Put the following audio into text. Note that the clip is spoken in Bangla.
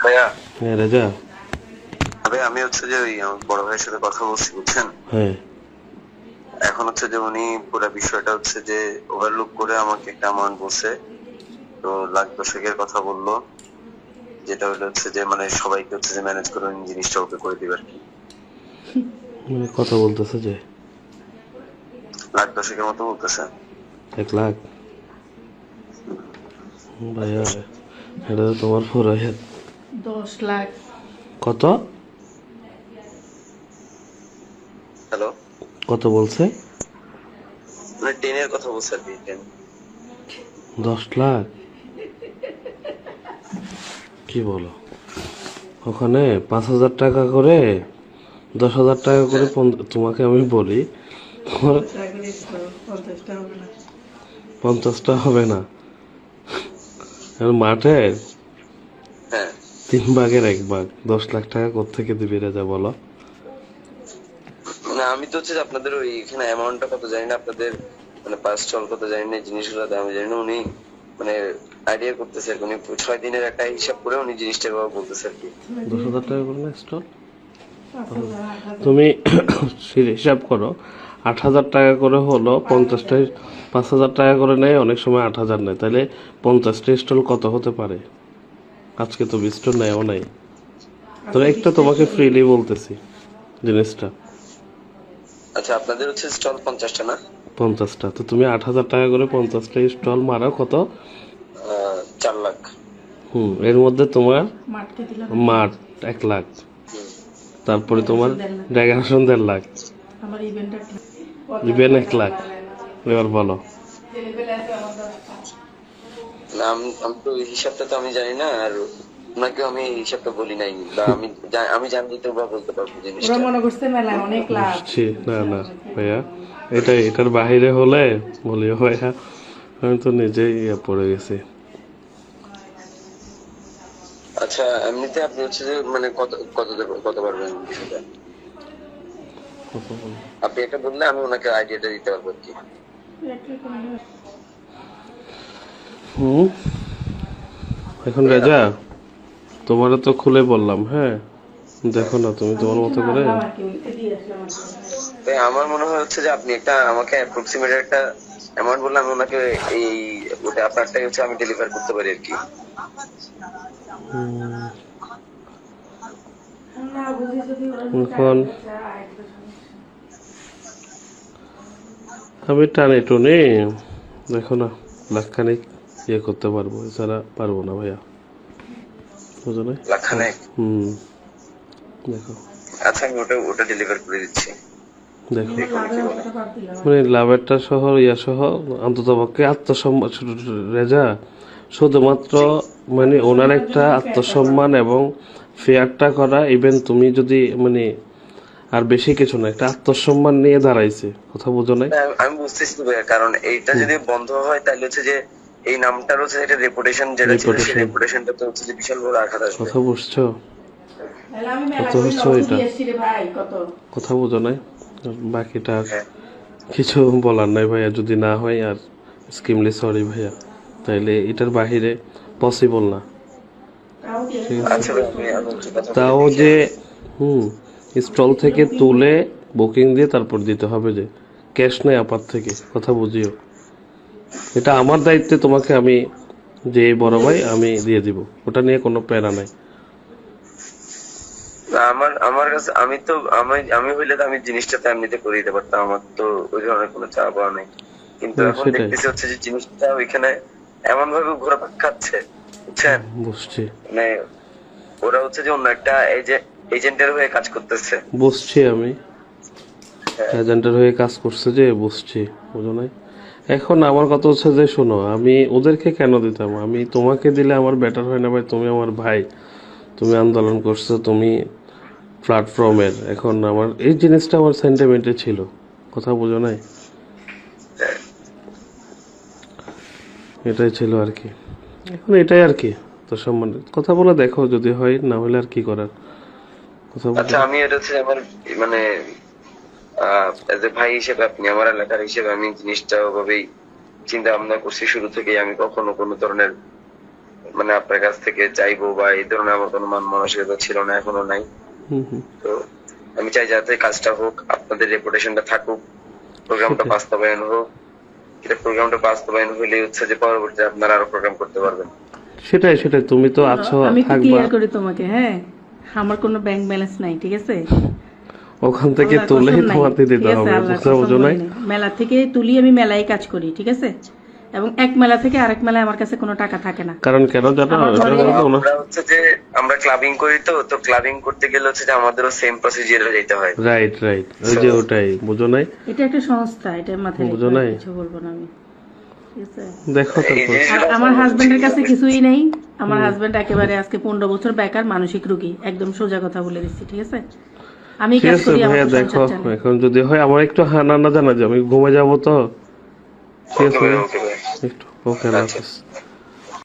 ভাইয়া হ্যাঁ রেজা। ভাই আমি হচ্ছে যে ওই আমার বড় ভাইয়ের সাথে কথা বলছি বুঝছেন। হ্যাঁ এখন হচ্ছে যে উনি পুরো বিষয়টা হচ্ছে যে ওভারলুক করে আমাকে একটা অ্যামাউন্ট বলছে। তো 1,10,000-এর কথা বললো, যেটা হচ্ছে যে মানে সবাইকে হচ্ছে যে ম্যানেজ করে উনি জিনিসটা ওকে করে দিবে আর কি। মানে কথা বলতেছে যে 1,10,000-এর মতো বলতেছে। 1 লাখ। ভাইয়া এটা তো তোমার পুরো 10 লাখ। কত হ্যালো, কত বলছে? মানে 10-এর কথা বলছে আর কি, 10। 10 লাখ? কি বলো? ওখানে 5,000 টাকা করে, 10,000 টাকা করে হ্যাঁ তোমাকে আমি বলি তোমার 50টা হবে না। 50টা হবে না। আর মাঠের হ্যাঁ, 3 ভাগের 1 ভাগ 10 লাখ টাকা কোত্থেকে দিবি রেজা বলো? মানে আমি তো হচ্ছে যে আপনাদের ওই এখানে অ্যামাউন্টটা কত জানি না, আপনাদের মানে পাস চল কত জানি না, জিনিসগুলো আমি জানি না। উনি মানে আইডিয়া করতেছে আর কি। উনি 6 দিনের একটা হিসাব করে উনি জিনিসটা এভাবে বলতেছে আর কি। 10,000 টাকা করে না স্টল? 5,000, 8,000। তুমি হিসাব করো, 8,000 টাকা করে হলো 50টা। 5,000 টাকা করে নেয়, অনেক সময় 8,000 নেয়, তাহলে 50টা স্টল কত হতে পারে? আজকে তো 20 স্টল নেয়ও নাই। তো আজকে একটা 20টা তোমাকে স্টল। ফ্রিলি বলতেছি জিনিসটা। আচ্ছা, আপনাদের হচ্ছে স্টল 50টা না? 50টা, তো তুমি 8,000 টাকা করে 50টা স্টল মারো কত? 4 লাখ। এর মধ্যে তোমার মাঠকে দিলাম মাঠ 1 লাখ, হুম। তারপরে তোমার 11,500 ডেকোরেশন 1.5 লাখ, আমার ইভেন্টটা দিবেন 1 লাখ। এবার বলো। না, আমি তো এই হিসাবটা তো আমি জানি না, আর ওনাকে আমি এই হিসাবটা বলি নাই, বা আমি জানলে তো বা বলতে পারবো ওরা জিনিসটা। মনে করছে মেলায় অনেক লাভ। বুঝছি, না না ভাইয়া, এটার বাহিরে হলে বলিও ভাইয়া, আমি তো নিজেই পড়ে গেছি। আচ্ছা, এমনিতে আপনি হচ্ছে যে মানে কত কত কত পারবেন বিষয়টা? কত বলো? আপনি একটা বললে আমি ওনাকে আইডিয়াটা দিতে পারবো আর কি। হুম এখন এই রাজা, আপনি তোমারও তো খুলে বললাম, হ্যাঁ দেখো না তুমি তোমার মতো করে। তাই আমার মনে হয় হচ্ছে যে আপনি একটা আমাকে অ্যাপ্রক্সিমেট একটা অ্যামাউন্ট বললে আমি ওনাকে এই ওটা আপনারটাই হচ্ছে আমি ডেলিভার করতে পারি আর কি। হুম, এখন আমি টানে টুনে দেখো না, লাখখানিক করতে পারবো, এছাড়া পারবো না ভাইয়া, বুঝো না? লাখখানেক? হুম, দেখো আচ্ছা, আমি ওটা ওটা ডেলিভার করে দিচ্ছি। দেখো, দেখুন কি বলে। মানে লাভেরটা সহ সহ অন্তত পক্ষে আত্মসম্মান রেজা, শুধুমাত্র জি। মানে ওনার একটা আত্মসম্মান এবং ফেয়ারটা করা, ইভেন তুমি যদি মানে আর বেশি কিছু না, একটা আত্মসম্মান নিয়ে দাঁড়াইছে, কথা বুঝো নাই? না, আমি বুঝতেছি তো ভাইয়া, কারণ এইটা হুম, যদি বন্ধ হয় তাহলে হচ্ছে যে এই নামটার হচ্ছে একটা রেপুটেশন যেটা ছিল, সেই রিপুটেশন, রেপুটেশনটা তো হচ্ছে যে বিশাল বড় আঘাত আসবে। কথা বুঝছো? আমি মেলা কথা করি বুঝছো লবণ এটা? দিয়ে এসছি রে ভাই কত। কথা বুঝো নাই? আর বাকিটা আর হ্যাঁ। কিছু বলার নাই ভাইয়া, যদি না হয় আর স্কিমলি সরি ভাইয়া, তাইলে এটার বাহিরে পসিবল না, তাও ঠিক আছে? আচ্ছা ভাই, আমি হচ্ছে কথা বলে তাও দেখি যে আমি। হুম স্টল থেকে তুলে বুকিং দিয়ে তারপর দিতে হবে, যে ক্যাশ নেই আপাত থেকে, কথা বুঝিও। এটা আমার দায়িত্বে, তোমাকে আমি যে বড় ভাই আমি দিয়ে দিব, ওটা নিয়ে কোনো প্যারা নাই। না, আমার আমার কাছে আমি তো আমি আমি হইলে তো আমি জিনিসটা তো এমনিতে করে দিতে পারতাম, আমার তো ওই ধরনের কোনো চাপ পাওয়া নেই। কিন্তু এখন সেটাই, দেখতেছি হচ্ছে যে জিনিসটা ওইখানে এমন ভাবে ঘোরাপাক খাচ্ছে, বুঝছেন। বুঝছি, মানে ওরা হচ্ছে যে অন্য একটা এজেন্টের হয়ে কাজ করতেছে। বুঝছি আমি, হ্যাঁ। এজেন্টের হয়ে কাজ করছে যে, বুঝছি, বুঝো নাই? এখন আমার কথা হচ্ছে যে শোনো, আমি ওদেরকে কেন দিতাম, আমি তোমাকে দিলে আমার বেটার হয় না ভাই? তুমি আমার ভাই, তুমি আন্দোলন করছো, তুমি প্ল্যাটফর্মের, এখন আমার এই জিনিসটা আমার সেন্টিমেন্টে ছিল, কথা বুঝো নাই? এটাই ছিল আর কি, এখন এটাই আর কি। তো সম্বন্ধে কথা বলে দেখো, যদি হয়, না হলে আর কি করার, কথা আচ্ছা, বুঝো। আমি এটা হচ্ছে আমার মানে এজ এ ভাই হিসেবে, আপনি আমার এলাকার হিসেবে, আমি জিনিসটা ওভাবেই চিন্তা ভাবনা করছি শুরু থেকেই। আমি কখনো কোনো ধরনের মানে আপনার কাছ থেকে চাইবো বা এই ধরনের আমার কোনো মান মানসিকতা ছিল না, এখনো নাই। হুম হুম। তো আমি চাই যাতে কাজটা হোক, আপনাদের রেপুটেশনটা থাকুক, প্রোগ্রামটা সেটাই। বাস্তবায়ন হোক। এটা প্রোগ্রামটা বাস্তবায়ন হলে হচ্ছে যে পরবর্তীতে আপনারা আরো প্রোগ্রাম করতে পারবেন। সেটাই সেটাই, তুমি তো আছো, আমি একটু থাকবা, ক্লিয়ার করি তোমাকে, হ্যাঁ আমার কোনো ব্যাংক ব্যালেন্স নাই, ঠিক আছে? ওখান থেকে আল্লাহর তুলেই কসম নাই, তোমাকে ঠিক দিতে আছে? হবে, আল্লাহর বুঝতে কসম বুঝো নাই? বলি নাই। মেলা থেকে তুলি আমি মেলায় কাজ করি, ঠিক আছে? এবং এক মেলা থেকে আরেক মেলায় আমার কাছে কোনো টাকা থাকে না। কারণ কেন জানো, আমার এটা ঘরে- হলো তো না, আমরা হচ্ছে যে আমরা ক্লাবিং করি, তো ক্লাবিং করতে গেলে হচ্ছে যে আমাদেরও সেম প্রসিজিয়ারে যেতে হয়। রাইট রাইট, ওই যে ওটাই, বুঝো নাই? এটা একটা সংস্থা, এটা মাথায় বুঝো রেখে নাই? কিছু বলবো না আমি, ঠিক আছে? দেখো এই তারপর। যে- আর আমার হাজবেন্ডের কাছে কিছুই নেই। আমার হাজবেন্ড একেবারে আজকে 15 বছর বেকার, মানসিক রোগী, একদম সোজা কথা বলে দিচ্ছি, ঠিক আছে? আমি ঠিক কাজ আছে করি, আমার ভাইয়া, সংসার দেখো চলে। এখন যদি হয় আমার একটু হানা না জানা যে আমি ঘুমে যাবো তো, ঠিক আছে ওকে ভাইয়া? ওকে ভাই। একটু ওকে, আল্লাহ আচ্ছা। হাফেজ।